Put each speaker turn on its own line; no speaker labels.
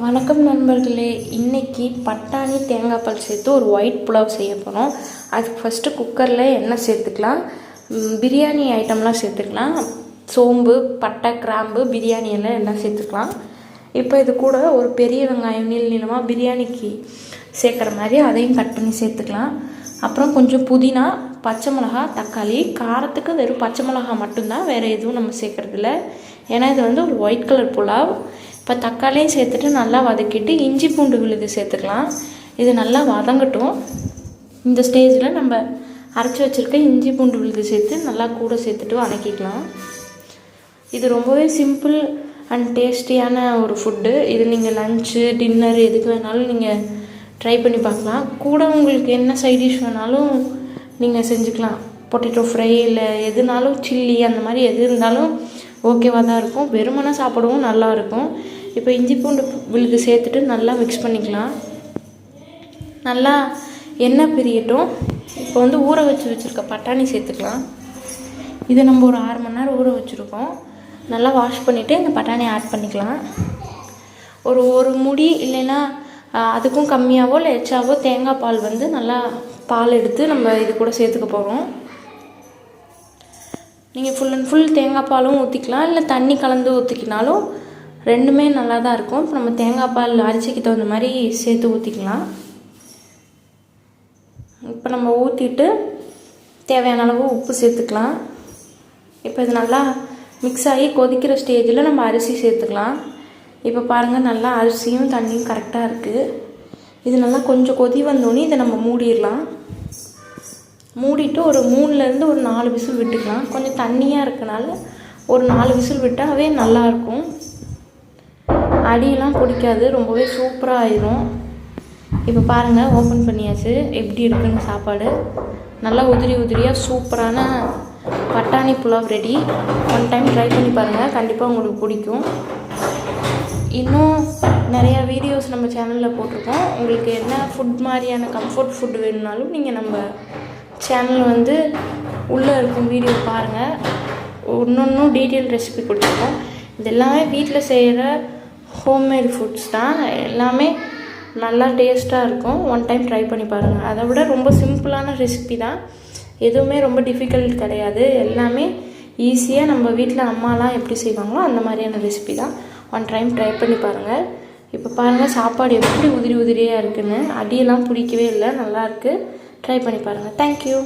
வணக்கம் நண்பர்களே, இன்றைக்கி பட்டாணி தேங்காய் பால் சேர்த்து ஒரு ஒயிட் புலாவ் செய்ய போகிறோம். அதுக்கு ஃபஸ்ட்டு குக்கரில் எண்ணெய் சேர்த்துக்கலாம். பிரியாணி ஐட்டம்லாம் சேர்த்துக்கலாம். சோம்பு, பட்டை, கிராம்பு, பிரியாணி எல்லாம் சேர்த்துக்கலாம். இப்போ இது கூட ஒரு பெரிய வெங்காயம் நீளமாக பிரியாணிக்கு சேர்க்குற மாதிரி அதையும் கட் பண்ணி சேர்த்துக்கலாம். அப்புறம் கொஞ்சம் புதினா, பச்சை மிளகா, தக்காளி. காரத்துக்கு வெறும் பச்சை மிளகா மட்டும்தான், வேறு எதுவும் நம்ம சேர்க்குறதில்ல. ஏன்னா இது ஒரு ஒயிட் கலர் புலாவ். இப்போ தக்காளியும் சேர்த்துட்டு நல்லா வதக்கிட்டு இஞ்சி பூண்டு விழுது சேர்த்துக்கலாம். இது நல்லா வதங்கட்டும். இந்த ஸ்டேஜில் நம்ம அரைச்சி வச்சுருக்க இஞ்சி பூண்டு விழுது சேர்த்து நல்லா கூட சேர்த்துட்டு வதக்கிக்கலாம். இது ரொம்பவே சிம்பிள் அண்ட் டேஸ்டியான ஒரு ஃபுட்டு. இது நீங்கள் லன்ச்சு, டின்னர் எதுக்கு வேணாலும் நீங்கள் ட்ரை பண்ணி பார்க்கலாம். கூட உங்களுக்கு என்ன சைட் டிஷ் வேணாலும் நீங்கள் செஞ்சுக்கலாம். பொட்டேட்டோ ஃப்ரை இல்லை எதுனாலும், சில்லி அந்த மாதிரி எது இருந்தாலும் ஓகேவாக தான் இருக்கும். வெறுமனை சாப்பிடவும் நல்லாயிருக்கும். இப்போ இஞ்சி பூண்டு விழுது சேர்த்துட்டு நல்லா மிக்ஸ் பண்ணிக்கலாம். நல்லா எண்ணெய் பிரியட்டும். இப்போ ஊற வச்சுருக்க பட்டாணி சேர்த்துக்கலாம். இதை நம்ம ஒரு 6 மணி நேரம் ஊற வச்சுருக்கோம். நல்லா வாஷ் பண்ணிவிட்டு இந்த பட்டாணி ஆட் பண்ணிக்கலாம். ஒரு முடி இல்லைன்னா அதுக்கும் கம்மியாகவோ இல்லை எச்சாவோ தேங்காய் பால் நல்லா பால் எடுத்து நம்ம இது கூட சேர்த்துக்க போகிறோம். நீங்கள் ஃபுல் அண்ட் ஃபுல் தேங்காய் பாலும் ஊற்றிக்கலாம், இல்லை தண்ணி கலந்து ஊற்றிக்கினாலும் ரெண்டுமே நல்லா தான் இருக்கும். இப்போ நம்ம தேங்காய் பால் அரிசிக்கு தகுந்த மாதிரி சேர்த்து ஊற்றிக்கலாம். இப்போ நம்ம ஊற்றிட்டு தேவையான அளவு உப்பு சேர்த்துக்கலாம். இப்போ இது நல்லா மிக்ஸ் ஆகி கொதிக்கிற ஸ்டேஜில் நம்ம அரிசி சேர்த்துக்கலாம். இப்போ பாருங்கள், நல்லா அரிசியும் தண்ணியும் கரெக்டாக இருக்குது. இது நல்லா கொஞ்சம் கொதி வந்தோடனே இதை நம்ம மூடிடலாம். மூடிட்டு ஒரு 3லேருந்து ஒரு 4 விசில் விட்டுக்கலாம். கொஞ்சம் தண்ணியாக இருக்கனால ஒரு 4 விசில் விட்டாவே நல்லாயிருக்கும். அடியெல்லாம் பிடிக்காது, ரொம்பவே சூப்பராக ஆயிடும். இப்போ பாருங்கள், ஓப்பன் பண்ணியாச்சு. எப்படி இருக்குன்னு சாப்பாடு நல்லா உதிரியாக சூப்பரான பட்டாணி pulao ready. One time try பண்ணி பாருங்கள், கண்டிப்பாக உங்களுக்கு பிடிக்கும். இன்னும் நிறையா வீடியோஸ் நம்ம சேனலில் போட்டிருக்கோம். உங்களுக்கு என்ன ஃபுட் மாதிரியான கம்ஃபர்ட் ஃபுட் வேணும்னாலும் நீங்கள் நம்ம சேனல் உள்ளே இருக்கும் வீடியோ பாருங்கள். இன்னொன்றும் டீட்டெயில் ரெசிபி கொடுத்துருக்கோம். இது எல்லாமே வீட்டில் செய்கிற ஹோம்மேட் ஃபுட்ஸ் தான். எல்லாமே நல்லா டேஸ்ட்டாக இருக்கும். ஒன் டைம் ட்ரை பண்ணி பாருங்கள். அதை விட ரொம்ப சிம்பிளான ரெசிபி தான். எதுவுமே ரொம்ப டிஃபிகல்ட் கிடையாது. எல்லாமே ஈஸியாக நம்ம வீட்டில் அம்மாலாம் எப்படி செய்வாங்களோ அந்த மாதிரியான ரெசிபி தான். ஒன் டைம் ட்ரை பண்ணி பாருங்கள். இப்போ பாருங்கள் சாப்பாடு எப்படி உதிரியாக இருக்குதுன்னு. அடியெல்லாம் பிடிக்கவே இல்லை, நல்லாயிருக்கு. ட்ரை பண்ணி பாருங்கள். தேங்க்யூ.